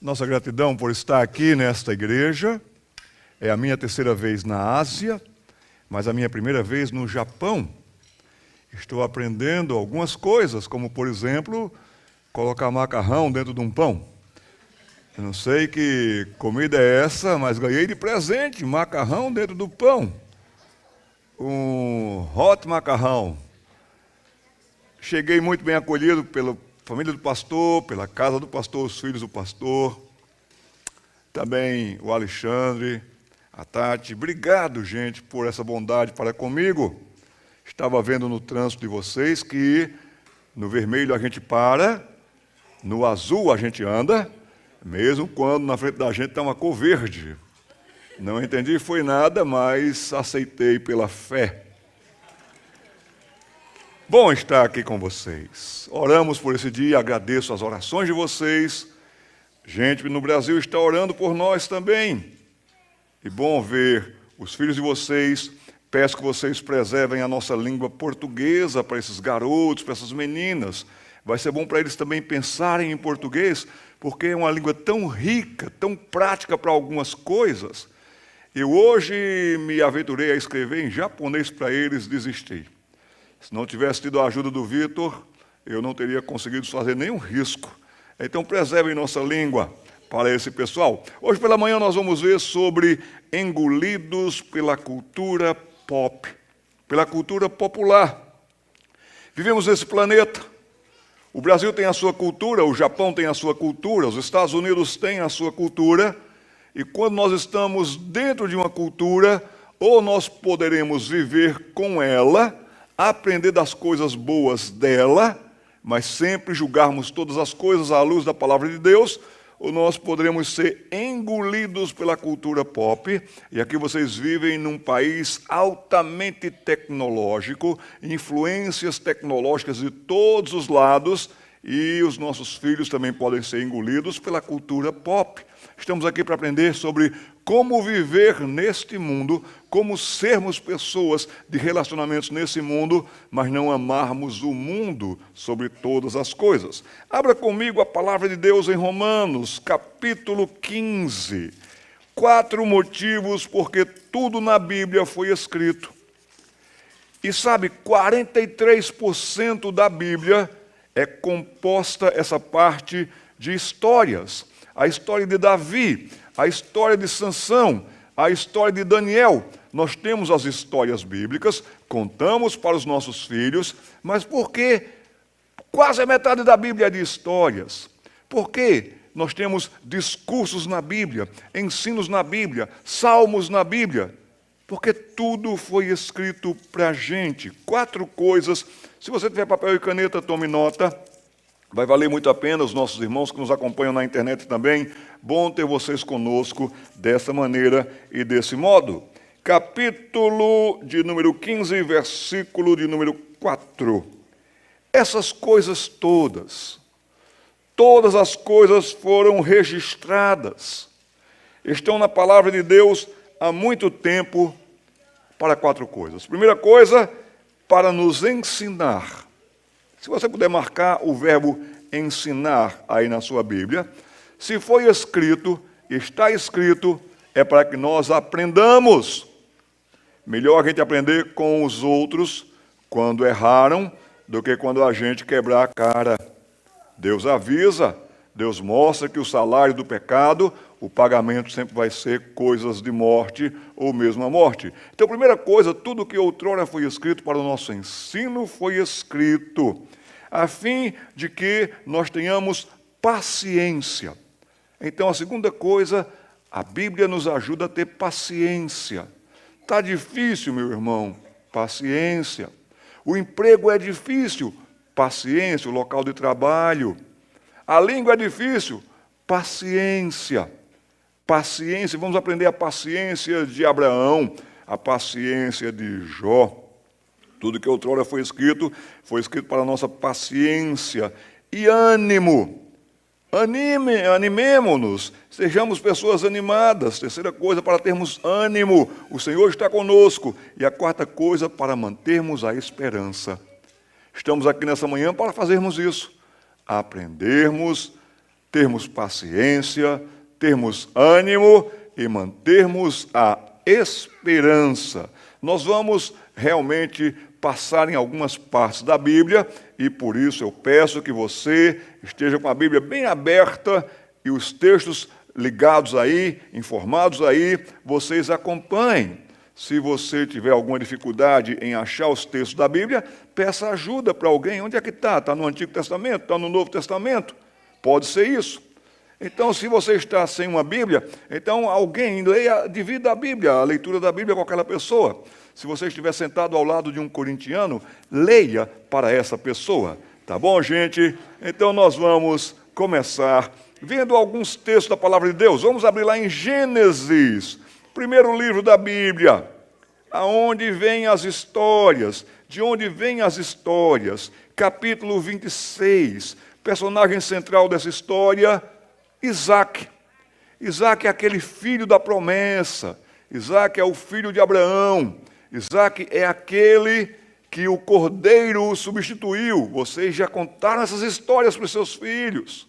Nossa gratidão por estar aqui nesta igreja. É a minha terceira vez na Ásia, mas a minha primeira vez no Japão. Estou aprendendo algumas coisas, como, por exemplo, colocar macarrão dentro de um pão. Eu não sei que comida é essa, mas ganhei de presente macarrão dentro do pão. Um hot macarrão. Cheguei muito bem acolhido pela família do pastor, pela casa do pastor, os filhos do pastor, também o Alexandre, a Tati. Obrigado, gente, por essa bondade para comigo. Estava vendo no trânsito de vocês que no vermelho a gente para, no azul a gente anda, mesmo quando na frente da gente está uma cor verde. Não entendi foi nada, mas aceitei pela fé. Bom estar aqui com vocês. Oramos por esse dia, agradeço as orações de vocês. Gente no Brasil está orando por nós também. E bom ver os filhos de vocês. Peço que vocês preservem a nossa língua portuguesa para esses garotos, para essas meninas. Vai ser bom para eles também pensarem em português, porque é uma língua tão rica, tão prática para algumas coisas. Eu hoje me aventurei a escrever em japonês para eles, desisti. Se não tivesse tido a ajuda do Vitor, eu não teria conseguido fazer nenhum risco. Então, preservem nossa língua para esse pessoal. Hoje pela manhã nós vamos ver sobre engolidos pela cultura pop, pela cultura popular. Vivemos nesse planeta. O Brasil tem a sua cultura, o Japão tem a sua cultura, os Estados Unidos têm a sua cultura. E quando nós estamos dentro de uma cultura, ou nós poderemos viver com ela, aprender das coisas boas dela, mas sempre julgarmos todas as coisas à luz da palavra de Deus, ou nós poderemos ser engolidos pela cultura pop. E aqui vocês vivem num país altamente tecnológico, influências tecnológicas de todos os lados, e os nossos filhos também podem ser engolidos pela cultura pop. Estamos aqui para aprender sobre como viver neste mundo, como sermos pessoas de relacionamentos nesse mundo, mas não amarmos o mundo sobre todas as coisas. Abra comigo a palavra de Deus em Romanos, capítulo 15. 4 motivos porque tudo na Bíblia foi escrito. E sabe, 43% da Bíblia é composta, essa parte, de histórias. A história de Davi, a história de Sansão, a história de Daniel. Nós temos as histórias bíblicas, contamos para os nossos filhos, mas por que quase a metade da Bíblia é de histórias? Por que nós temos discursos na Bíblia, ensinos na Bíblia, salmos na Bíblia? Porque tudo foi escrito para a gente. 4 coisas. Se você tiver papel e caneta, tome nota. Vai valer muito a pena, os nossos irmãos que nos acompanham na internet também. Bom ter vocês conosco dessa maneira e desse modo. Capítulo de número 15, versículo de número 4. Essas coisas todas as coisas foram registradas. Estão na palavra de Deus há muito tempo para 4 coisas. Primeira coisa, para nos ensinar. Se você puder marcar o verbo ensinar aí na sua Bíblia, se foi escrito, está escrito, é para que nós aprendamos. Melhor a gente aprender com os outros quando erraram, do que quando a gente quebrar a cara. Deus avisa, Deus mostra que o salário do pecado, o pagamento sempre vai ser coisas de morte ou mesmo a morte. Então, primeira coisa, tudo que outrora foi escrito para o nosso ensino foi escrito, a fim de que nós tenhamos paciência. Então, a segunda coisa, a Bíblia nos ajuda a ter paciência. Está difícil, meu irmão? Paciência. O emprego é difícil? Paciência. O local de trabalho. A língua é difícil? Paciência. Paciência. Vamos aprender a paciência de Abraão, a paciência de Jó. Tudo que outrora foi escrito para a nossa paciência. E ânimo. Animemo-nos. Sejamos pessoas animadas. Terceira coisa, para termos ânimo. O Senhor está conosco. E a quarta coisa, para mantermos a esperança. Estamos aqui nessa manhã para fazermos isso. Aprendermos termos paciência, termos ânimo e mantermos a esperança. Nós vamos realmente passar em algumas partes da Bíblia e por isso eu peço que você esteja com a Bíblia bem aberta e os textos ligados aí, informados aí, vocês acompanhem. Se você tiver alguma dificuldade em achar os textos da Bíblia, peça ajuda para alguém. Onde é que está? Está no Antigo Testamento? Está no Novo Testamento? Pode ser isso. Então, se você está sem uma Bíblia, então alguém leia, divida a Bíblia, a leitura da Bíblia com aquela pessoa. Se você estiver sentado ao lado de um corintiano, leia para essa pessoa. Tá bom, gente? Então, nós vamos começar vendo alguns textos da Palavra de Deus. Vamos abrir lá em Gênesis, primeiro livro da Bíblia, aonde vêm as histórias, de onde vêm as histórias. Capítulo 26, personagem central dessa história, Isaac. Isaac é aquele filho da promessa. Isaac é o filho de Abraão. Isaac é aquele que o cordeiro substituiu. Vocês já contaram essas histórias para os seus filhos.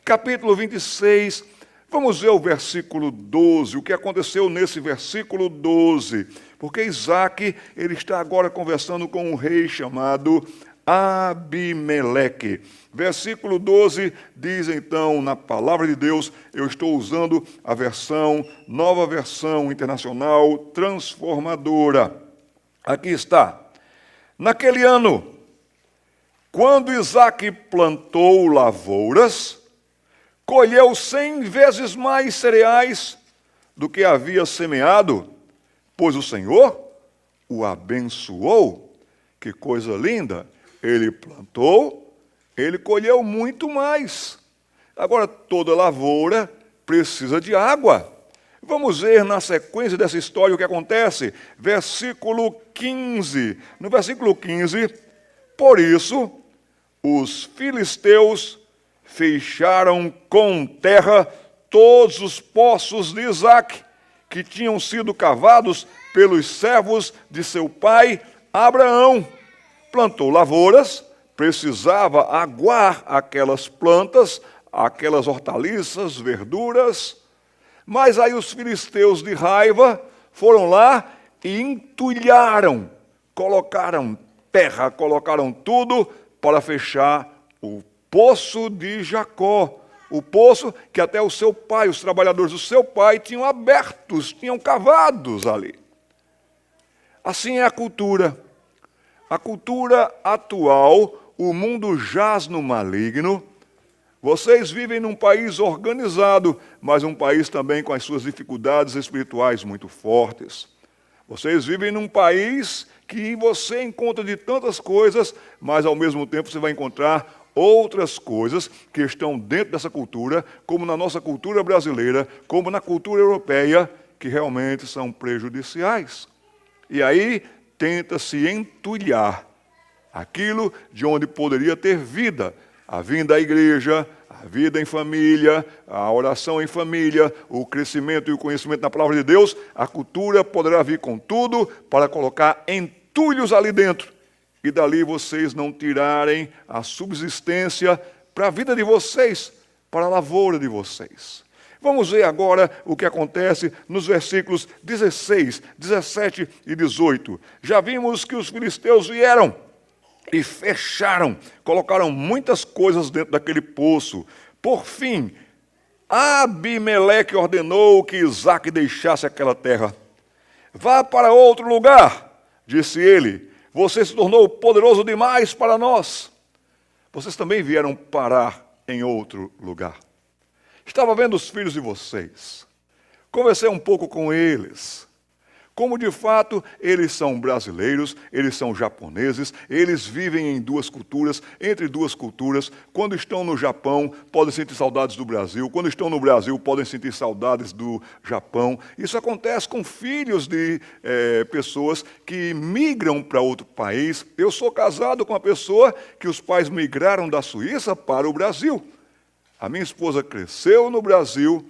Capítulo 26, vamos ver o versículo 12, o que aconteceu nesse versículo 12. Porque Isaac, ele está agora conversando com um rei chamado Abimeleque. Versículo 12 diz então, na palavra de Deus, eu estou usando a versão, nova versão internacional, transformadora. Aqui está. Naquele ano, quando Isaac plantou lavouras, colheu 100 vezes mais cereais do que havia semeado, pois o Senhor o abençoou. Que coisa linda! Ele plantou, ele colheu muito mais. Agora, toda lavoura precisa de água. Vamos ver na sequência dessa história o que acontece. Versículo 15. No versículo 15, por isso, os filisteus fecharam com terra todos os poços de Isaac, que tinham sido cavados pelos servos de seu pai Abraão. Plantou lavouras, precisava aguar aquelas plantas, aquelas hortaliças, verduras, mas aí os filisteus de raiva foram lá e entulharam, colocaram terra, colocaram tudo para fechar o poço de Jacó. O poço que até o seu pai, os trabalhadores do seu pai tinham abertos, tinham cavados ali. Assim é a cultura. A cultura atual, o mundo jaz no maligno. Vocês vivem num país organizado, mas um país também com as suas dificuldades espirituais muito fortes. Vocês vivem num país que você encontra de tantas coisas, mas ao mesmo tempo você vai encontrar outras coisas que estão dentro dessa cultura, como na nossa cultura brasileira, como na cultura europeia, que realmente são prejudiciais. E aí tenta-se entulhar aquilo de onde poderia ter vida, a vinda à igreja, a vida em família, a oração em família, o crescimento e o conhecimento da palavra de Deus. A cultura poderá vir com tudo para colocar entulhos ali dentro e dali vocês não tirarem a subsistência para a vida de vocês, para a lavoura de vocês. Vamos ver agora o que acontece nos versículos 16, 17 e 18. Já vimos que os filisteus vieram e fecharam, colocaram muitas coisas dentro daquele poço. Por fim, Abimeleque ordenou que Isaac deixasse aquela terra. Vá para outro lugar, disse ele. Você se tornou poderoso demais para nós. Vocês também vieram parar em outro lugar. Estava vendo os filhos de vocês. Conversei um pouco com eles. Como de fato eles são brasileiros, eles são japoneses, eles vivem em duas culturas, entre duas culturas. Quando estão no Japão, podem sentir saudades do Brasil. Quando estão no Brasil, podem sentir saudades do Japão. Isso acontece com filhos de pessoas que migram para outro país. Eu sou casado com uma pessoa que os pais migraram da Suíça para o Brasil. A minha esposa cresceu no Brasil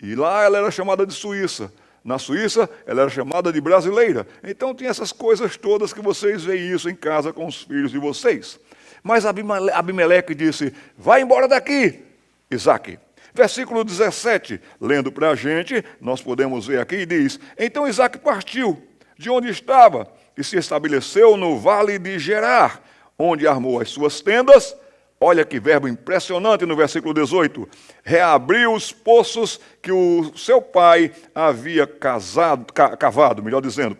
e lá ela era chamada de Suíça. Na Suíça, ela era chamada de brasileira. Então, tem essas coisas todas que vocês veem isso em casa com os filhos de vocês. Mas Abimeleque disse, vai embora daqui. Isaque. Versículo 17, lendo para a gente, nós podemos ver aqui, diz: então Isaque partiu de onde estava e se estabeleceu no vale de Gerar, onde armou as suas tendas. Olha que verbo impressionante no versículo 18. Reabriu os poços que o seu pai havia cavado, melhor dizendo,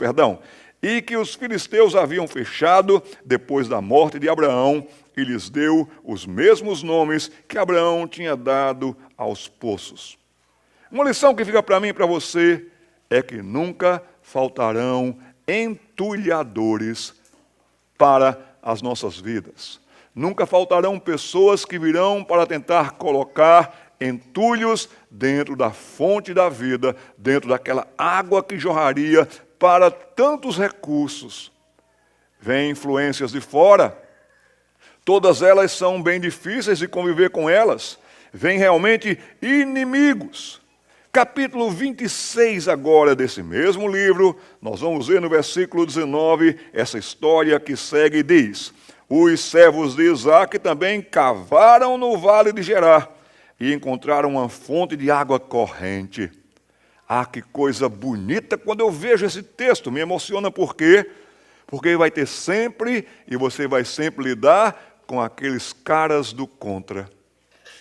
e que os filisteus haviam fechado depois da morte de Abraão, e lhes deu os mesmos nomes que Abraão tinha dado aos poços. Uma lição que fica para mim e para você é que nunca faltarão entulhadores para as nossas vidas. Nunca faltarão pessoas que virão para tentar colocar entulhos dentro da fonte da vida, dentro daquela água que jorraria para tantos recursos. Vêm influências de fora. Todas elas são bem difíceis de conviver com elas. Vêm realmente inimigos. Capítulo 26 agora desse mesmo livro, nós vamos ver no versículo 19, essa história que segue e diz: os servos de Isaque também cavaram no vale de Gerar e encontraram uma fonte de água corrente. Ah, que coisa bonita quando eu vejo esse texto, me emociona por quê? Porque vai ter sempre, e você vai sempre lidar com aqueles caras do contra.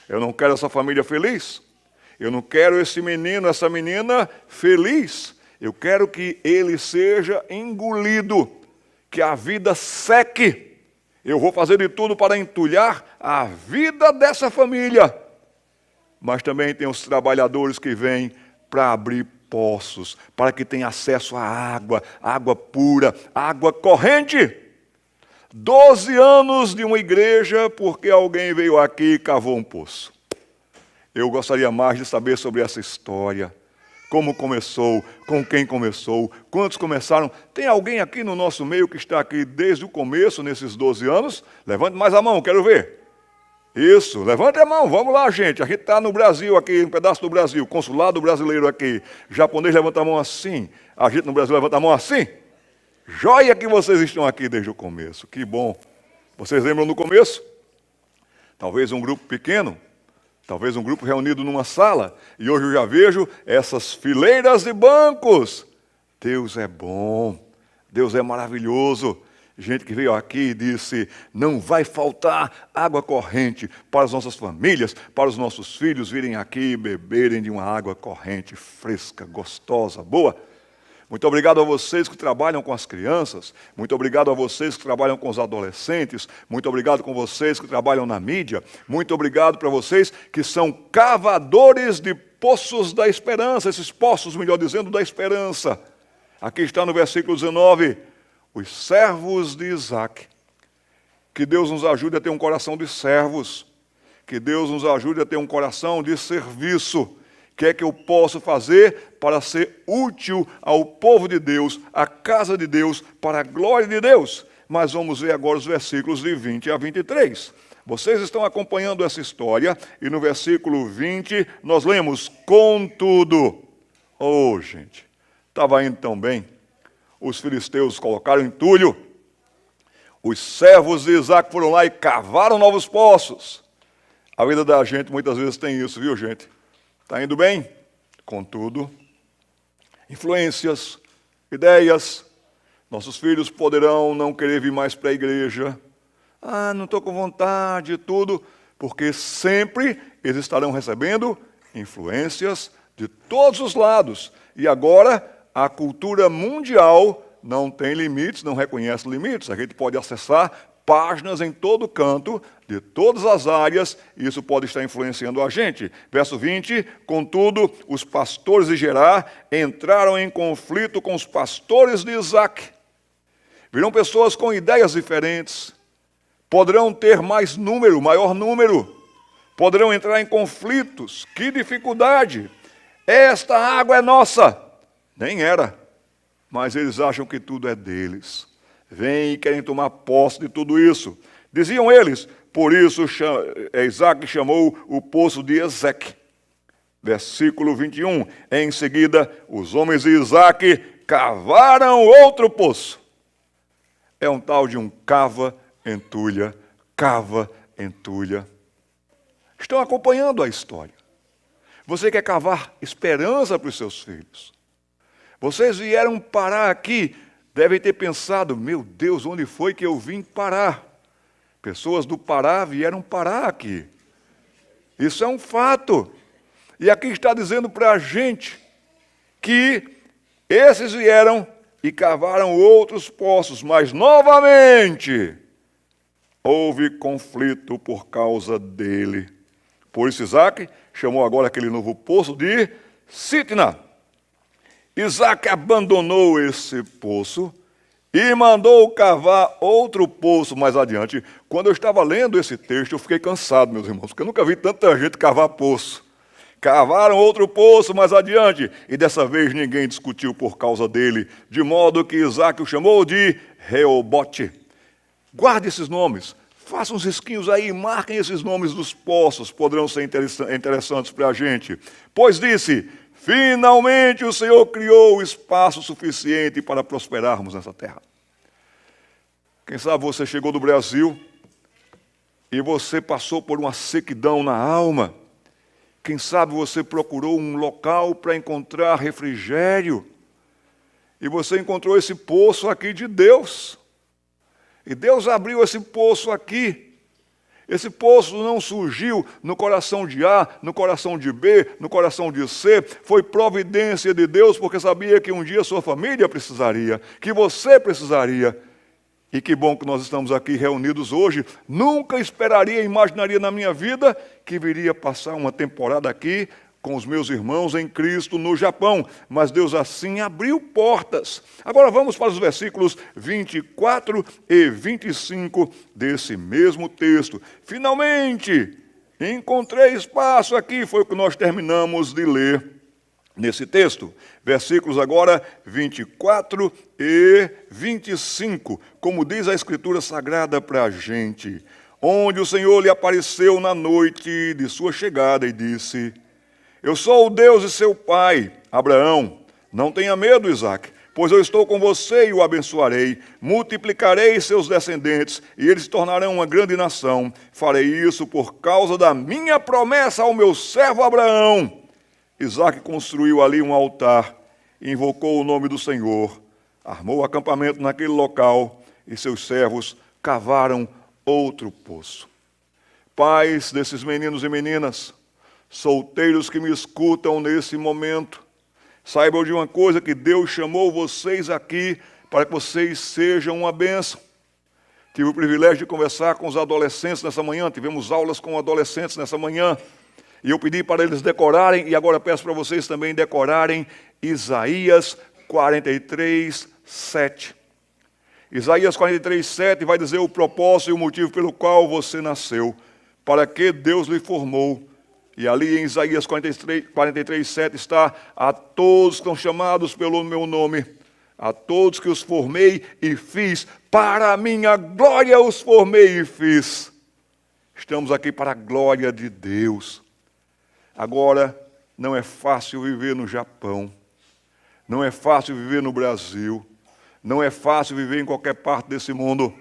Eu não quero essa família feliz. Eu não quero esse menino, essa menina feliz. Eu quero que ele seja engolido, que a vida seque. Eu vou fazer de tudo para entulhar a vida dessa família. Mas também tem os trabalhadores que vêm para abrir poços, para que tenha acesso à água pura, água corrente. 12 anos de uma igreja porque alguém veio aqui e cavou um poço. Eu gostaria mais de saber sobre essa história. Como começou, com quem começou, quantos começaram. Tem alguém aqui no nosso meio que está aqui desde o começo, nesses 12 anos? Levante mais a mão, quero ver. Isso, levante a mão, vamos lá, gente. A gente está no Brasil aqui, um pedaço do Brasil, consulado brasileiro aqui. Japonês levanta a mão assim, a gente no Brasil levanta a mão assim. Joia que vocês estão aqui desde o começo, que bom. Vocês lembram do começo? Talvez um grupo pequeno, talvez um grupo reunido numa sala, e hoje eu já vejo essas fileiras de bancos. Deus é bom, Deus é maravilhoso. Gente que veio aqui e disse: não vai faltar água corrente para as nossas famílias, para os nossos filhos virem aqui e beberem de uma água corrente, fresca, gostosa, boa. Muito obrigado a vocês que trabalham com as crianças, muito obrigado a vocês que trabalham com os adolescentes, muito obrigado com vocês que trabalham na mídia, muito obrigado para vocês que são cavadores de poços da esperança, esses poços, melhor dizendo, da esperança. Aqui está no versículo 19, os servos de Isaque. Que Deus nos ajude a ter um coração de servos, que Deus nos ajude a ter um coração de serviço. O que é que eu posso fazer para ser útil ao povo de Deus, à casa de Deus, para a glória de Deus? Mas vamos ver agora os versículos de 20 a 23. Vocês estão acompanhando essa história, e no versículo 20 nós lemos: contudo. Oh, gente, estava indo tão bem. Os filisteus colocaram entulho. Os servos de Isaque foram lá e cavaram novos poços. A vida da gente muitas vezes tem isso, viu, gente? Está indo bem? Contudo, influências, ideias, nossos filhos poderão não querer vir mais para a igreja. Ah, não estou com vontade e tudo, porque sempre eles estarão recebendo influências de todos os lados. E agora, a cultura mundial não tem limites, não reconhece limites. A gente pode acessar páginas em todo canto, de todas as áreas, e isso pode estar influenciando a gente. Verso 20, contudo, os pastores de Gerar entraram em conflito com os pastores de Isaque. Virão pessoas com ideias diferentes, poderão ter mais número, maior número, poderão entrar em conflitos. Que dificuldade! Esta água é nossa. Nem era, mas eles acham que tudo é deles. Vêm e querem tomar posse de tudo isso. Diziam eles, por isso Isaque chamou o poço de Ezeque. Versículo 21. Em seguida, os homens de Isaque cavaram outro poço. É um tal de um cava, entulha, cava, entulha. Estão acompanhando a história. Você quer cavar esperança para os seus filhos. Vocês vieram parar aqui, devem ter pensado, meu Deus, onde foi que eu vim parar? Pessoas do Pará vieram parar aqui. Isso é um fato. E aqui está dizendo para a gente que esses vieram e cavaram outros poços, mas novamente houve conflito por causa dele. Por isso Isaac chamou agora aquele novo poço de Sitna. Isaac abandonou esse poço e mandou cavar outro poço mais adiante. Quando eu estava lendo esse texto, eu fiquei cansado, meus irmãos, porque eu nunca vi tanta gente cavar poço. Cavaram outro poço mais adiante, e dessa vez ninguém discutiu por causa dele, de modo que Isaac o chamou de Reobote. Guarde esses nomes, façam uns risquinhos aí, marquem esses nomes dos poços, poderão ser interessantes para a gente. Pois disse, finalmente o Senhor criou espaço suficiente para prosperarmos nessa terra. Quem sabe você chegou do Brasil e você passou por uma sequidão na alma. Quem sabe você procurou um local para encontrar refrigério. E você encontrou esse poço aqui de Deus. E Deus abriu esse poço aqui. Esse poço não surgiu no coração de A, no coração de B, no coração de C. Foi providência de Deus, porque sabia que um dia sua família precisaria, que você precisaria. E que bom que nós estamos aqui reunidos hoje. Nunca esperaria, imaginaria na minha vida que viria passar uma temporada aqui com os meus irmãos em Cristo no Japão. Mas Deus assim abriu portas. Agora vamos para os versículos 24 e 25 desse mesmo texto. Finalmente, encontrei espaço aqui, foi o que nós terminamos de ler nesse texto. Versículos agora 24 e 25, como diz a Escritura Sagrada para a gente. Onde o Senhor lhe apareceu na noite de sua chegada e disse, eu sou o Deus de seu pai, Abraão. Não tenha medo, Isaque, pois eu estou com você e o abençoarei. Multiplicarei seus descendentes e eles se tornarão uma grande nação. Farei isso por causa da minha promessa ao meu servo Abraão. Isaque construiu ali um altar, invocou o nome do Senhor, armou acampamento naquele local e seus servos cavaram outro poço. Pais desses meninos e meninas, solteiros que me escutam nesse momento, saibam de uma coisa, que Deus chamou vocês aqui para que vocês sejam uma bênção. Tive o privilégio de conversar com os adolescentes nessa manhã, tivemos aulas com adolescentes nessa manhã, e eu pedi para eles decorarem, e agora peço para vocês também decorarem Isaías 43, 7. Isaías 43, 7 vai dizer o propósito e o motivo pelo qual você nasceu, para que Deus lhe formou. E ali em Isaías 43, 7 está, a todos que estão chamados pelo meu nome, a todos que os formei e fiz, para a minha glória os formei e fiz. Estamos aqui para a glória de Deus. Agora, não é fácil viver no Japão, não é fácil viver no Brasil, não é fácil viver em qualquer parte desse mundo,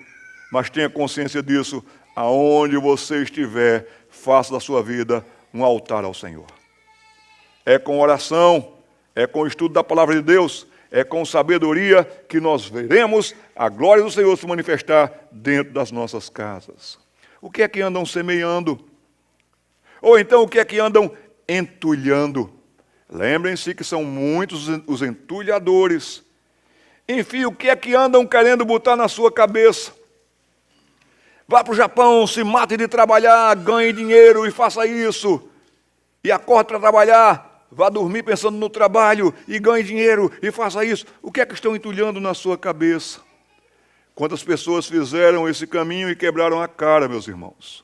mas tenha consciência disso, aonde você estiver, faça da sua vida um altar ao Senhor. É com oração, é com o estudo da palavra de Deus, é com sabedoria que nós veremos a glória do Senhor se manifestar dentro das nossas casas. O que é que andam semeando? Ou então o que é que andam entulhando? Lembrem-se que são muitos os entulhadores. Enfim, o que é que andam querendo botar na sua cabeça? Vá para o Japão, se mate de trabalhar, ganhe dinheiro e faça isso. E acorde para trabalhar, vá dormir pensando no trabalho e ganhe dinheiro e faça isso. O que é que estão entulhando na sua cabeça? Quantas pessoas fizeram esse caminho e quebraram a cara, meus irmãos?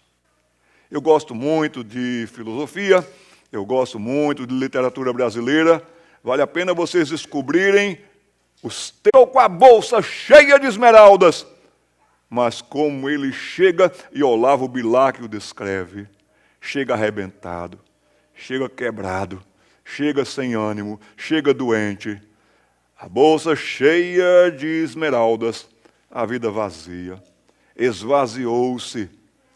Eu gosto muito de filosofia, eu gosto muito de literatura brasileira. Vale a pena vocês descobrirem os teus com a bolsa cheia de esmeraldas. Mas como ele chega, e Olavo Bilac o descreve, chega arrebentado, chega quebrado, chega sem ânimo, chega doente. A bolsa cheia de esmeraldas, a vida vazia, esvaziou-se,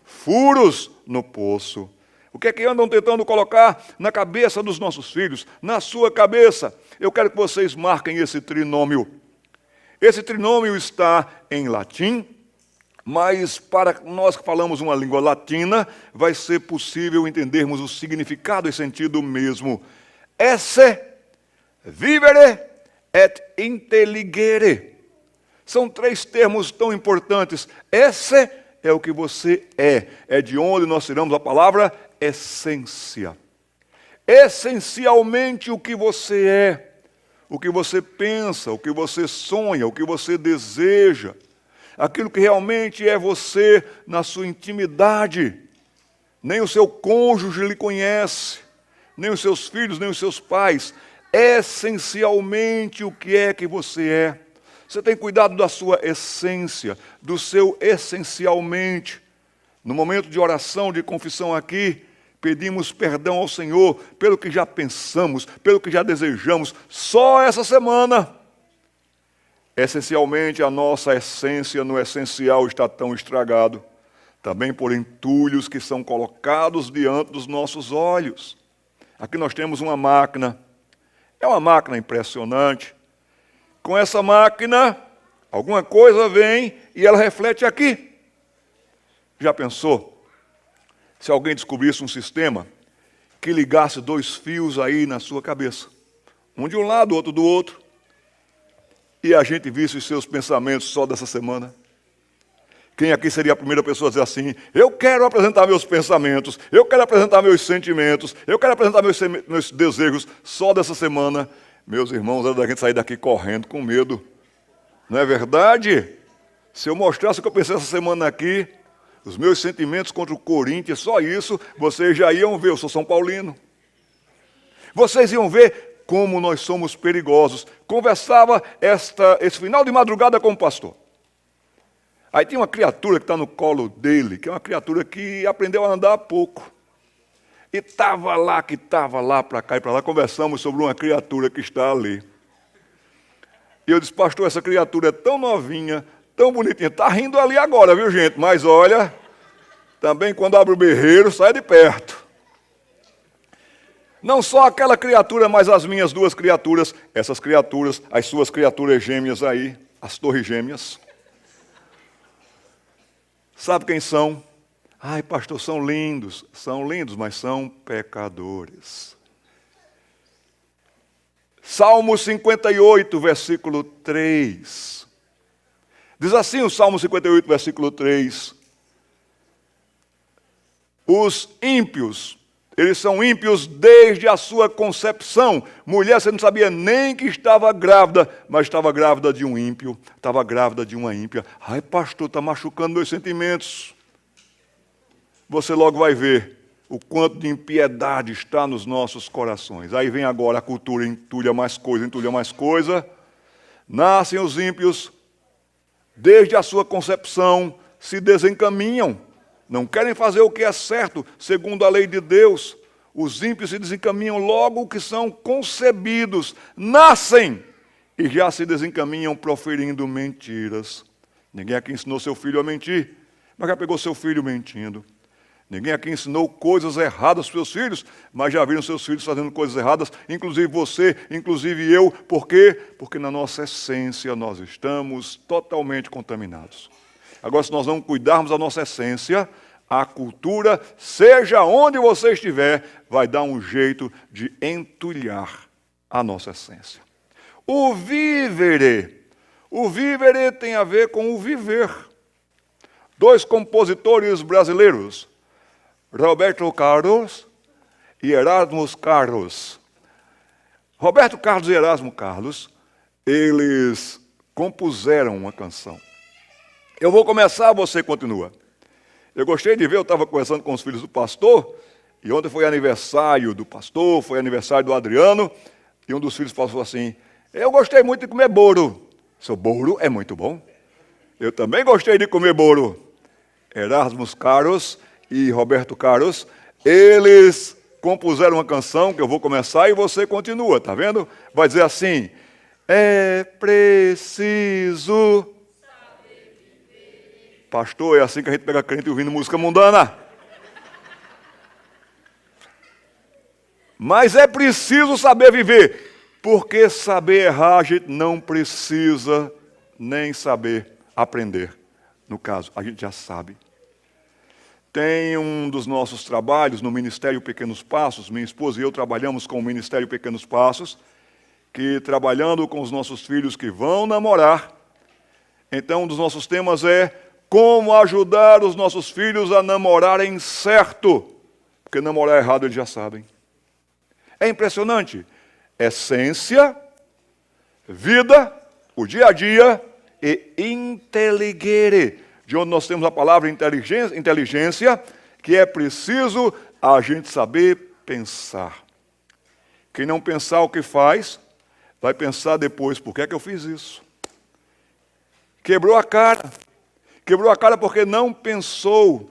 furos no poço, O que é que andam tentando colocar na cabeça dos nossos filhos, na sua cabeça? Eu quero que vocês marquem esse trinômio. Esse trinômio está em latim, mas para nós que falamos uma língua latina, vai ser possível entendermos o significado e sentido mesmo. Esse, vivere et intelligere. São 3 termos tão importantes. Esse é o que você é. É de onde nós tiramos a palavra essência. Essencialmente o que você é, o que você pensa, o que você sonha, o que você deseja, aquilo que realmente é você na sua intimidade. Nem o seu cônjuge lhe conhece, nem os seus filhos, nem os seus pais. Essencialmente o que é que você é. Você tem cuidado da sua essência, do seu essencialmente. No momento de oração, de confissão aqui, pedimos perdão ao Senhor pelo que já pensamos, pelo que já desejamos, só essa semana. Essencialmente, a nossa essência no essencial está tão estragado, também por entulhos que são colocados diante dos nossos olhos. Aqui nós temos uma máquina, é uma máquina impressionante. Com essa máquina, alguma coisa vem e ela reflete aqui. Já pensou? Se alguém descobrisse um sistema que ligasse 2 fios aí na sua cabeça, um de um lado, outro do outro, e a gente visse os seus pensamentos só dessa semana? Quem aqui seria a primeira pessoa a dizer assim: eu quero apresentar meus pensamentos, eu quero apresentar meus sentimentos, eu quero apresentar meus desejos só dessa semana? Meus irmãos, era da gente sair daqui correndo com medo. Não é verdade? Se eu mostrasse o que eu pensei essa semana aqui, os meus sentimentos contra o Corinthians, só isso, vocês já iam ver. Eu sou São Paulino. Vocês iam ver como nós somos perigosos. Conversava esse final de madrugada com o pastor. Aí tem uma criatura que está no colo dele, que é uma criatura que aprendeu a andar há pouco. E estava lá, para cá e para lá, conversamos sobre uma criatura que está ali. E eu disse: pastor, essa criatura é tão novinha, tão bonitinha, está rindo ali agora, viu gente? Mas olha, também quando abre o berreiro, sai de perto. Não só aquela criatura, mas as minhas 2 criaturas, essas criaturas, as suas criaturas gêmeas aí, as torres gêmeas. Sabe quem são? Ai, pastor, são lindos, mas são pecadores. Salmo 58, versículo 3. Diz assim o Salmo 58, versículo 3. Os ímpios, eles são ímpios desde a sua concepção. Mulher, você não sabia nem que estava grávida, mas estava grávida de um ímpio, estava grávida de uma ímpia. Ai, pastor, está machucando meus sentimentos. Você logo vai ver o quanto de impiedade está nos nossos corações. Aí vem agora a cultura, entulha mais coisa. Nascem os ímpios, desde a sua concepção, se desencaminham. Não querem fazer o que é certo, segundo a lei de Deus. Os ímpios se desencaminham logo que são concebidos. Nascem e já se desencaminham proferindo mentiras. Ninguém aqui ensinou seu filho a mentir, mas já pegou seu filho mentindo. Ninguém aqui ensinou coisas erradas para os seus filhos, mas já viram seus filhos fazendo coisas erradas, inclusive você, inclusive eu. Por quê? Porque na nossa essência nós estamos totalmente contaminados. Agora, se nós não cuidarmos da nossa essência, a cultura, seja onde você estiver, vai dar um jeito de entulhar a nossa essência. O vivere tem a ver com o viver. 2 compositores brasileiros, Roberto Carlos e Erasmo Carlos. Roberto Carlos e Erasmo Carlos, eles compuseram uma canção. Eu vou começar, você continua. Eu gostei de ver, eu estava conversando com os filhos do pastor, e ontem foi aniversário do pastor, foi aniversário do Adriano, e um dos filhos falou assim: eu gostei muito de comer bolo. Seu bolo é muito bom. Eu também gostei de comer bolo. Erasmo Carlos e Roberto Carlos, eles compuseram uma canção que eu vou começar e você continua, tá vendo? Vai dizer assim: é preciso... Pastor, é assim que a gente pega crente ouvindo música mundana. Mas é preciso saber viver, porque saber errar a gente não precisa nem saber aprender. No caso, a gente já sabe. Tem um dos nossos trabalhos no Ministério Pequenos Passos, minha esposa e eu trabalhamos com o Ministério Pequenos Passos, que trabalhando com os nossos filhos que vão namorar, então um dos nossos temas é como ajudar os nossos filhos a namorarem certo, porque namorar errado eles já sabem. É impressionante. Essência, vida, o dia a dia e intelligere, de onde nós temos a palavra inteligência, que é preciso a gente saber pensar. Quem não pensar o que faz, vai pensar depois, por que é que eu fiz isso? Quebrou a cara porque não pensou.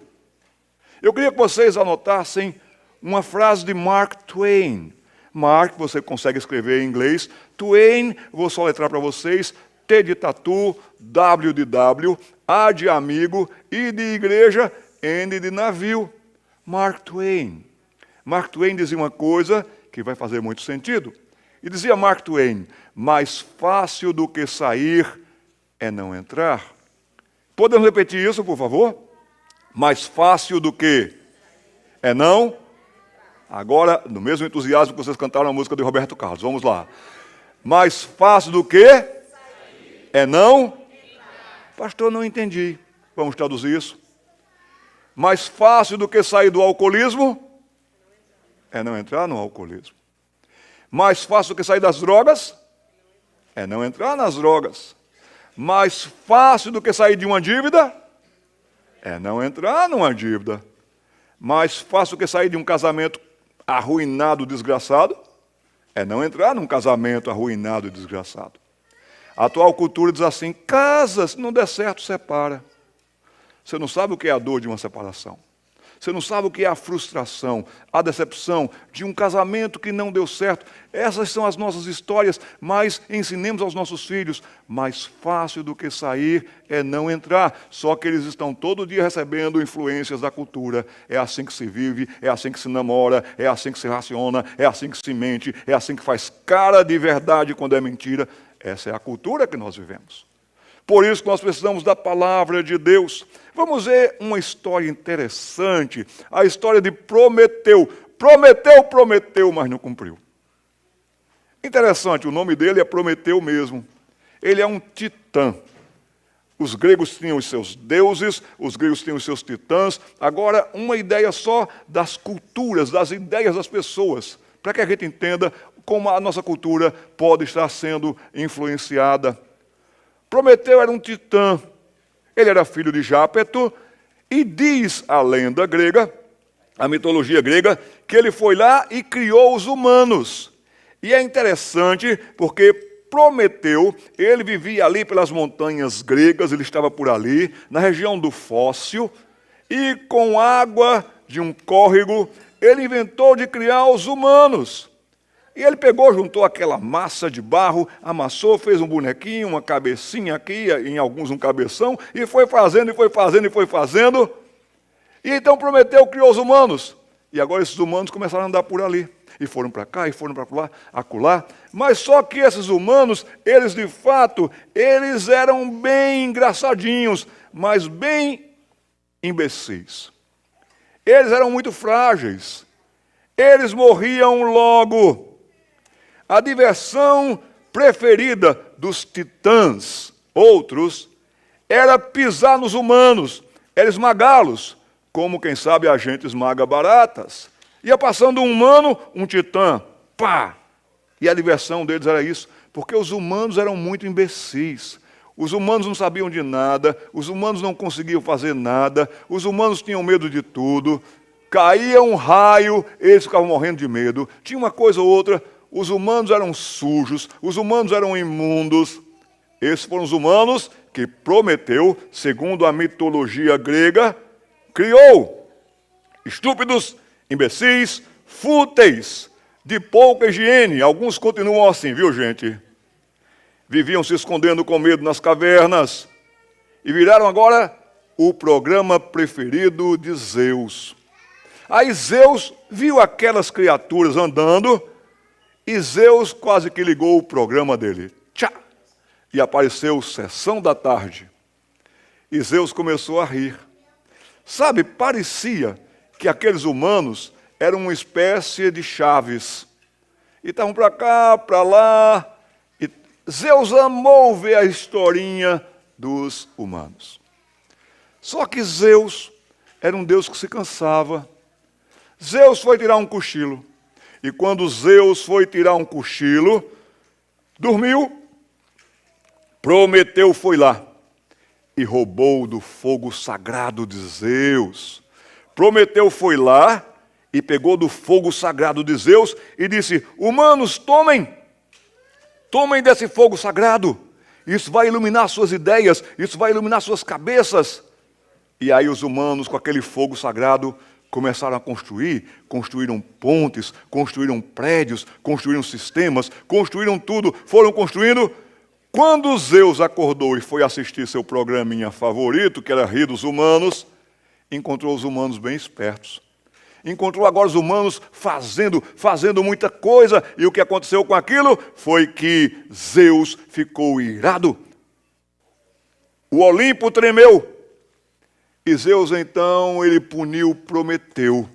Eu queria que vocês anotassem uma frase de Mark Twain. Mark, você consegue escrever em inglês. Twain, vou soletrar para vocês. T de tatu, W de W, A de amigo, I de igreja, N de navio. Mark Twain. Mark Twain dizia uma coisa que vai fazer muito sentido. E dizia Mark Twain, mais fácil do que sair é não entrar. Podemos repetir isso, por favor? Mais fácil do que é não. Agora, no mesmo entusiasmo que vocês cantaram a música de Roberto Carlos. Vamos lá. Mais fácil do que é não. Pastor, não entendi. Vamos traduzir isso. Mais fácil do que sair do alcoolismo é não entrar no alcoolismo. Mais fácil do que sair das drogas é não entrar nas drogas. Mais fácil do que sair de uma dívida é não entrar numa dívida. Mais fácil do que sair de um casamento arruinado, desgraçado, é não entrar num casamento arruinado e desgraçado. A atual cultura diz assim, casa, se não der certo, separa. Você não sabe o que é a dor de uma separação. Você não sabe o que é a frustração, a decepção de um casamento que não deu certo. Essas são as nossas histórias, mas ensinemos aos nossos filhos. Mais fácil do que sair é não entrar. Só que eles estão todo dia recebendo influências da cultura. É assim que se vive, é assim que se namora, é assim que se raciona, é assim que se mente, é assim que faz cara de verdade quando é mentira. Essa é a cultura que nós vivemos. Por isso que nós precisamos da palavra de Deus. Vamos ver uma história interessante, a história de Prometeu. Prometeu, mas não cumpriu. Interessante, o nome dele é Prometeu mesmo. Ele é um titã. Os gregos tinham os seus deuses, os gregos tinham os seus titãs. Agora, uma ideia só das culturas, das ideias das pessoas, para que a gente entenda como a nossa cultura pode estar sendo influenciada. Prometeu era um titã, ele era filho de Jápeto, e diz a lenda grega, a mitologia grega, que ele foi lá e criou os humanos. E é interessante porque Prometeu, ele vivia ali pelas montanhas gregas, ele estava por ali, na região do Fóssil, e com água de um córrego, ele inventou de criar os humanos. E ele pegou, juntou aquela massa de barro, amassou, fez um bonequinho, uma cabecinha aqui, em alguns um cabeção, e foi fazendo, e foi fazendo, e foi fazendo. E então Prometeu criou os humanos. E agora esses humanos começaram a andar por ali. E foram para cá, e foram para lá, acolá. Mas só que esses humanos, eles de fato, eles eram bem engraçadinhos, mas bem imbecis. Eles eram muito frágeis. Eles morriam logo. A diversão preferida dos titãs, outros, era pisar nos humanos, era esmagá-los, como quem sabe a gente esmaga baratas. Ia passando um humano, um titã, pá! E a diversão deles era isso, porque os humanos eram muito imbecis. Os humanos não sabiam de nada, os humanos não conseguiam fazer nada, os humanos tinham medo de tudo. Caía um raio, eles ficavam morrendo de medo. Tinha uma coisa ou outra. Os humanos eram sujos, os humanos eram imundos. Esses foram os humanos que Prometeu, segundo a mitologia grega, criou. Estúpidos, imbecis, fúteis, de pouca higiene. Alguns continuam assim, viu, gente? Viviam se escondendo com medo nas cavernas e viraram agora o programa preferido de Zeus. Aí Zeus viu aquelas criaturas andando e Zeus quase que ligou o programa dele. Tchá! E apareceu sessão da tarde. E Zeus começou a rir. Sabe, parecia que aqueles humanos eram uma espécie de chaves. E estavam para cá, para lá. E Zeus amou ver a historinha dos humanos. Só que Zeus era um Deus que se cansava. Zeus foi tirar um cochilo. E quando Zeus foi tirar um cochilo, dormiu. Prometeu foi lá e roubou do fogo sagrado de Zeus. Prometeu foi lá e pegou do fogo sagrado de Zeus e disse: humanos, tomem desse fogo sagrado. Isso vai iluminar suas ideias, isso vai iluminar suas cabeças. E aí os humanos, com aquele fogo sagrado, começaram a construíram pontes, construíram prédios, construíram sistemas, construíram tudo, foram construindo. Quando Zeus acordou e foi assistir seu programinha favorito, que era rir dos humanos, encontrou os humanos bem espertos. Encontrou agora os humanos fazendo muita coisa, e o que aconteceu com aquilo foi que Zeus ficou irado. O Olimpo tremeu. E Zeus, então, ele puniu Prometeu.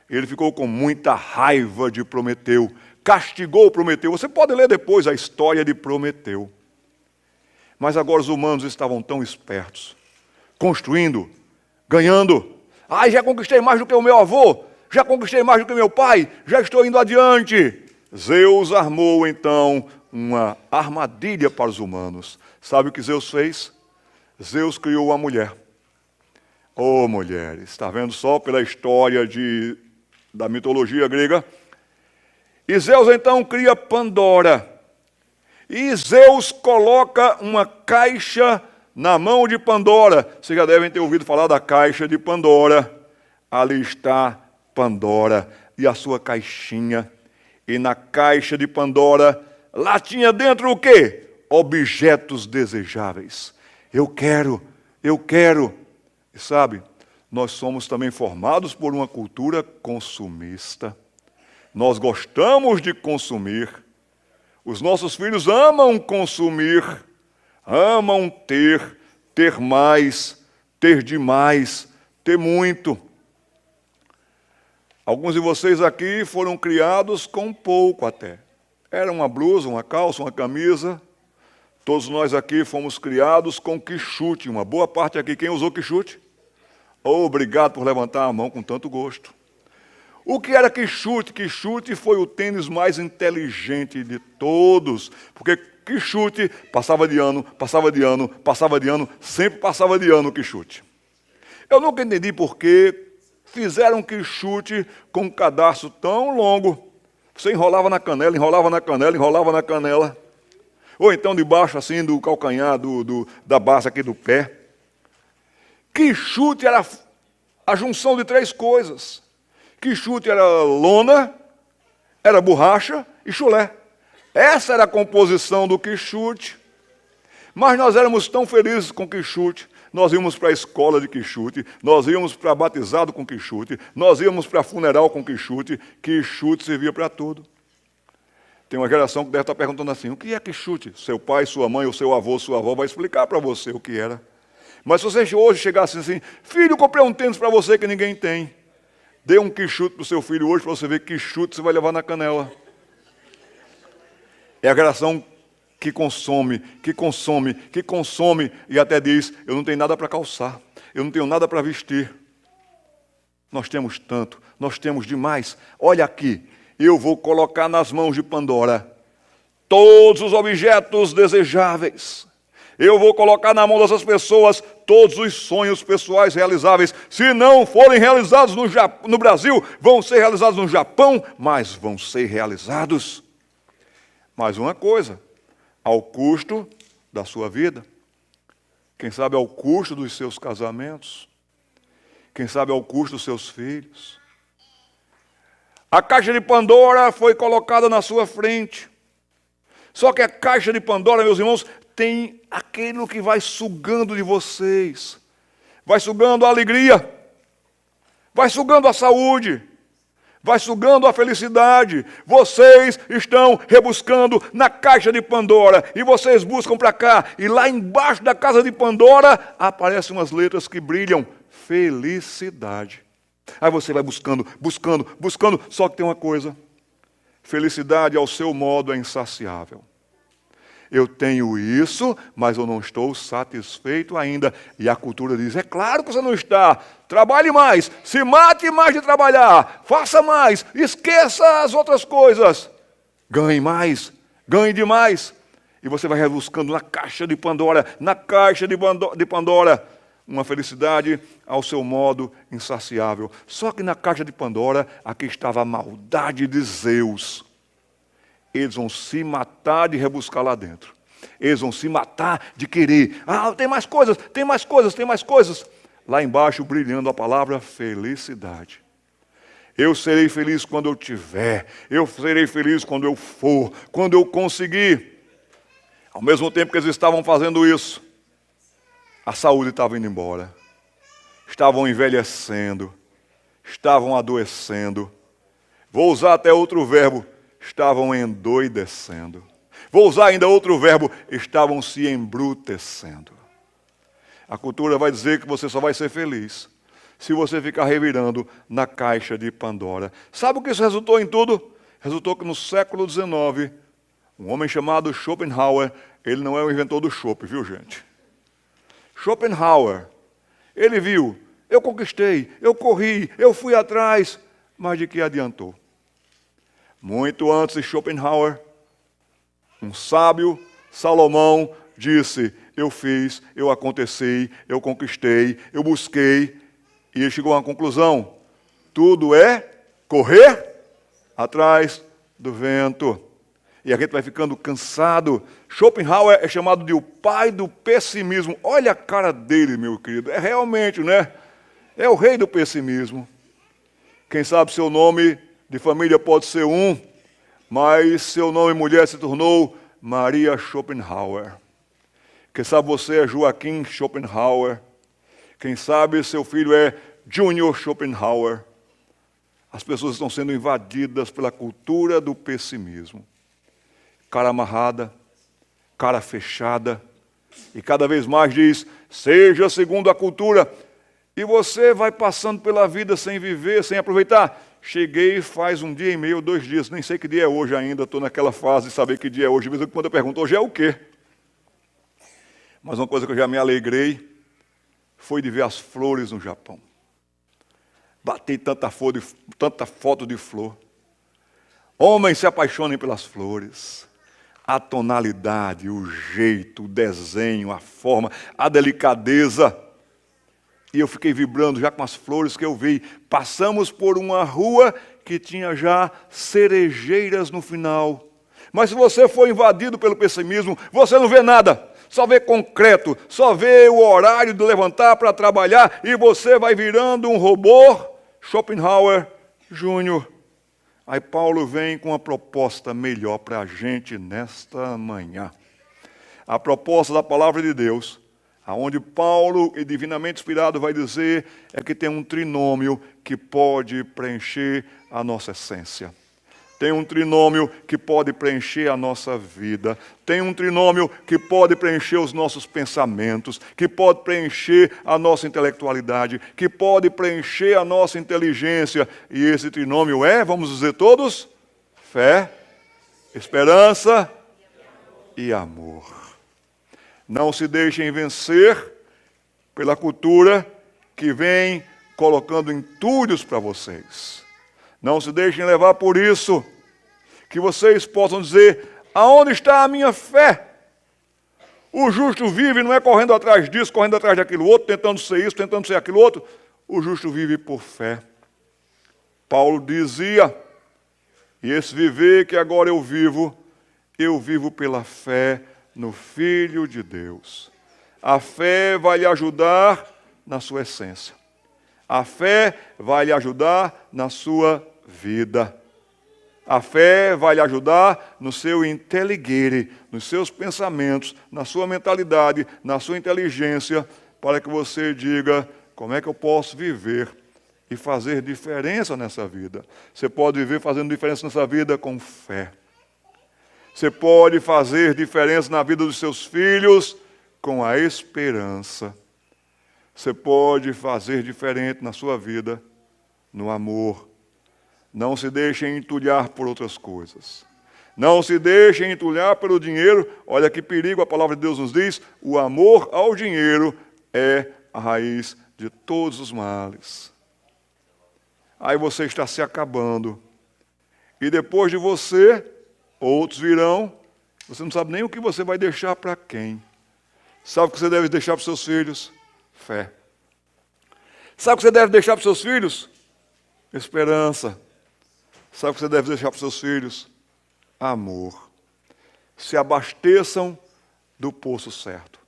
Ele ficou com muita raiva de Prometeu. Castigou Prometeu. Você pode ler depois a história de Prometeu. Mas agora os humanos estavam tão espertos. Construindo, ganhando. Já conquistei mais do que o meu avô. Já conquistei mais do que meu pai. Já estou indo adiante. Zeus armou, então, uma armadilha para os humanos. Sabe o que Zeus fez? Zeus criou uma mulher. Oh, mulheres, está vendo só pela história da mitologia grega? E Zeus então cria Pandora. E Zeus coloca uma caixa na mão de Pandora. Vocês já devem ter ouvido falar da caixa de Pandora. Ali está Pandora e a sua caixinha. E na caixa de Pandora, lá tinha dentro o quê? Objetos desejáveis. Eu quero. E sabe, nós somos também formados por uma cultura consumista. Nós gostamos de consumir. Os nossos filhos amam consumir, amam ter mais, ter demais, ter muito. Alguns de vocês aqui foram criados com pouco até. Era uma blusa, uma calça, uma camisa. Todos nós aqui fomos criados com quichute. Uma boa parte aqui, quem usou quichute? Obrigado por levantar a mão com tanto gosto. O que era quichute? Quichute foi o tênis mais inteligente de todos. Porque quichute passava de ano, sempre passava de ano o quichute. Eu nunca entendi por que fizeram quichute com um cadarço tão longo. Você enrolava na canela. Ou então debaixo assim do calcanhar, da base aqui do pé. Quichute era a junção de 3 coisas. Quichute era lona, era borracha e chulé. Essa era a composição do quichute. Mas nós éramos tão felizes com quichute. Nós íamos para a escola de quichute, nós íamos para batizado com quichute, nós íamos para funeral com quichute. Quichute servia para tudo. Tem uma geração que deve estar perguntando assim: o que é quichute? Seu pai, sua mãe, ou seu avô, sua avó vai explicar para você o que era. Mas se você hoje chegasse assim: filho, eu comprei um tênis para você que ninguém tem. Dê um quichute para o seu filho hoje para você ver que quichute você vai levar na canela. É a geração que consome e até diz: eu não tenho nada para calçar, eu não tenho nada para vestir. Nós temos tanto, nós temos demais. Olha aqui, eu vou colocar nas mãos de Pandora todos os objetos desejáveis. Eu vou colocar na mão dessas pessoas todos os sonhos pessoais realizáveis. Se não forem realizados no Brasil, vão ser realizados no Japão, mas vão ser realizados. Mais uma coisa, ao custo da sua vida. Quem sabe ao custo dos seus casamentos. Quem sabe ao custo dos seus filhos. A caixa de Pandora foi colocada na sua frente. Só que a caixa de Pandora, meus irmãos, tem aquilo que vai sugando de vocês. Vai sugando a alegria. vai sugando a saúde, vai sugando a felicidade. Vocês estão rebuscando na caixa de Pandora, e vocês buscam para cá, e lá embaixo da casa de Pandora aparecem umas letras que brilham: felicidade. Aí você vai buscando, buscando, buscando, só que tem uma coisa: felicidade ao seu modo é insaciável. Eu tenho isso, mas eu não estou satisfeito ainda. E a cultura diz: é claro que você não está. Trabalhe mais, se mate mais de trabalhar, faça mais, esqueça as outras coisas. Ganhe mais, ganhe demais. E você vai rebuscando na caixa de Pandora, na caixa de Pandora, uma felicidade ao seu modo insaciável. Só que na caixa de Pandora, aqui estava a maldade de Zeus. Eles vão se matar de rebuscar lá dentro. Eles vão se matar de querer. Ah, tem mais coisas, tem mais coisas, tem mais coisas. Lá embaixo, brilhando a palavra felicidade. Eu serei feliz quando eu tiver. Eu serei feliz quando eu for, quando eu conseguir. Ao mesmo tempo que eles estavam fazendo isso, a saúde estava indo embora. Estavam envelhecendo. Estavam adoecendo. Vou usar até outro verbo: estavam endoidecendo. Vou usar ainda outro verbo: estavam se embrutecendo. A cultura vai dizer que você só vai ser feliz se você ficar revirando na caixa de Pandora. Sabe o que isso resultou em tudo? Resultou que no século XIX, um homem chamado Schopenhauer, ele não é o inventor do chopp, viu, gente? Schopenhauer, ele viu: eu conquistei, eu corri, eu fui atrás, mas de que adiantou? Muito antes de Schopenhauer, um sábio, Salomão, disse: eu fiz, eu aconteci, eu conquistei, eu busquei, e ele chegou a uma conclusão: tudo é correr atrás do vento. E a gente vai ficando cansado. Schopenhauer é chamado de o pai do pessimismo. Olha a cara dele, meu querido. É realmente, né? É o rei do pessimismo. Quem sabe seu nome de família pode ser mas seu nome mulher se tornou Maria Schopenhauer. Quem sabe você é Joaquim Schopenhauer. Quem sabe seu filho é Junior Schopenhauer. As pessoas estão sendo invadidas pela cultura do pessimismo. Cara amarrada, cara fechada, e cada vez mais diz: seja segundo a cultura. E você vai passando pela vida sem viver, sem aproveitar. Cheguei faz um dia e meio, 2 dias, nem sei que dia é hoje ainda, estou naquela fase de saber que dia é hoje. De vez em quando eu pergunto: hoje é o quê? Mas uma coisa que eu já me alegrei foi de ver as flores no Japão. Batei tanta foto de flor. Homens se apaixonem pelas flores. A tonalidade, o jeito, o desenho, a forma, a delicadeza. E eu fiquei vibrando já com as flores que eu vi. Passamos por uma rua que tinha já cerejeiras no final. Mas se você for invadido pelo pessimismo, você não vê nada. Só vê concreto, só vê o horário de levantar para trabalhar, e você vai virando um robô. Schopenhauer Júnior. Aí Paulo vem com uma proposta melhor para a gente nesta manhã. A proposta da palavra de Deus, aonde Paulo, e divinamente inspirado, vai dizer, é que tem um trinômio que pode preencher a nossa essência. Tem um trinômio que pode preencher a nossa vida. Tem um trinômio que pode preencher os nossos pensamentos, que pode preencher a nossa intelectualidade, que pode preencher a nossa inteligência. E esse trinômio é, vamos dizer todos, fé, esperança e amor. Não se deixem vencer pela cultura que vem colocando entulhos para vocês. Não se deixem levar por isso, que vocês possam dizer: aonde está a minha fé? O justo vive, não é correndo atrás disso, correndo atrás daquilo outro, tentando ser isso, tentando ser aquilo outro. O justo vive por fé. Paulo dizia: e esse viver que agora eu vivo pela fé no Filho de Deus. A fé vai lhe ajudar na sua essência. A fé vai lhe ajudar na sua vida. A fé vai lhe ajudar no seu inteligere, nos seus pensamentos, na sua mentalidade, na sua inteligência, para que você diga: como é que eu posso viver e fazer diferença nessa vida. Você pode viver fazendo diferença nessa vida com fé. Você pode fazer diferença na vida dos seus filhos com a esperança. Você pode fazer diferente na sua vida no amor. Não se deixe entulhar por outras coisas. Não se deixe entulhar pelo dinheiro. Olha que perigo, a palavra de Deus nos diz: o amor ao dinheiro é a raiz de todos os males. Aí você está se acabando. E depois de você, outros virão. Você não sabe nem o que você vai deixar para quem. Sabe o que você deve deixar para os seus filhos? Fé. Sabe o que você deve deixar para os seus filhos? Esperança. Sabe o que você deve deixar para os seus filhos? Amor. Se abasteçam do poço certo,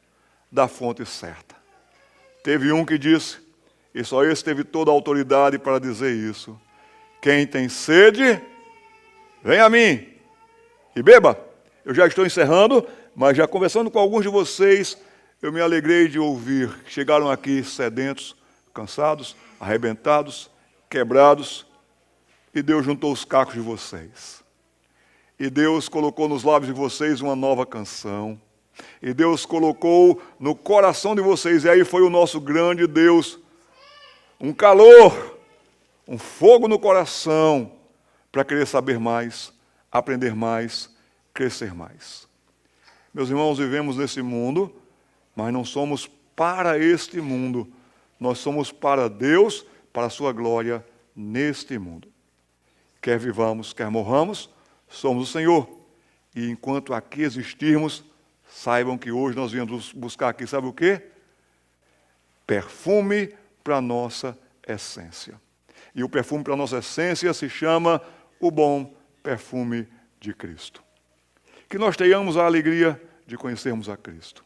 da fonte certa. Teve um que disse, e só esse teve toda a autoridade para dizer isso: quem tem sede, vem a mim e beba. Eu já estou encerrando, mas já conversando com alguns de vocês, eu me alegrei de ouvir que chegaram aqui sedentos, cansados, arrebentados, quebrados, e Deus juntou os cacos de vocês. E Deus colocou nos lábios de vocês uma nova canção. E Deus colocou no coração de vocês, e aí foi o nosso grande Deus, um calor, um fogo no coração, para querer saber mais, aprender mais, crescer mais. Meus irmãos, vivemos nesse mundo, mas não somos para este mundo. Nós somos para Deus, para a sua glória neste mundo. Quer vivamos, quer morramos, somos o Senhor. E enquanto aqui existirmos, saibam que hoje nós viemos buscar aqui, sabe o quê? Perfume para a nossa essência. E o perfume para a nossa essência se chama o bom perfume de Cristo. Que nós tenhamos a alegria de conhecermos a Cristo.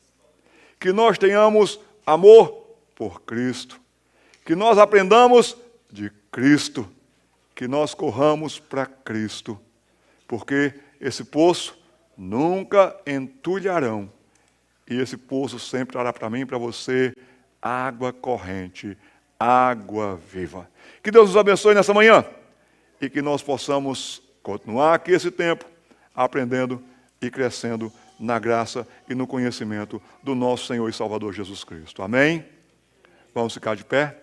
Que nós tenhamos amor por Cristo. Que nós aprendamos de Cristo. Que nós corramos para Cristo. Porque esse poço nunca entulharão. E esse poço sempre trará para mim e para você água corrente, água viva. Que Deus nos abençoe nessa manhã e que nós possamos continuar aqui esse tempo aprendendo e crescendo na graça e no conhecimento do nosso Senhor e Salvador Jesus Cristo. Amém? Vamos ficar de pé?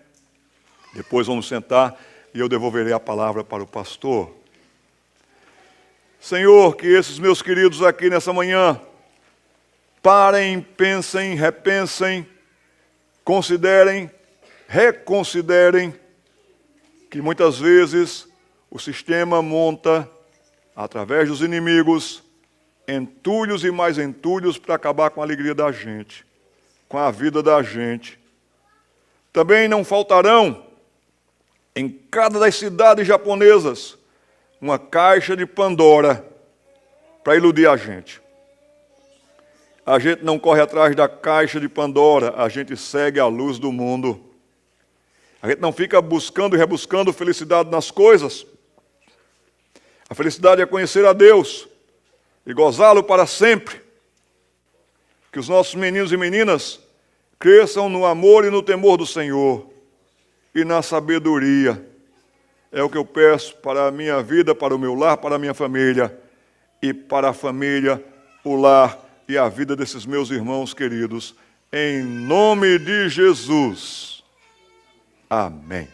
Depois vamos sentar e eu devolverei a palavra para o pastor. Senhor, que esses meus queridos aqui nessa manhã parem, pensem, repensem, considerem, reconsiderem que muitas vezes o sistema monta, através dos inimigos, entulhos e mais entulhos para acabar com a alegria da gente, com a vida da gente. Também não faltarão, em cada das cidades japonesas, uma caixa de Pandora para iludir a gente. A gente não corre atrás da caixa de Pandora, a gente segue a luz do mundo. A gente não fica buscando e rebuscando felicidade nas coisas. A felicidade é conhecer a Deus e gozá-lo para sempre. Que os nossos meninos e meninas cresçam no amor e no temor do Senhor e na sabedoria. É o que eu peço para a minha vida, para o meu lar, para a minha família e para a família, o lar e a vida desses meus irmãos queridos. Em nome de Jesus. Amém.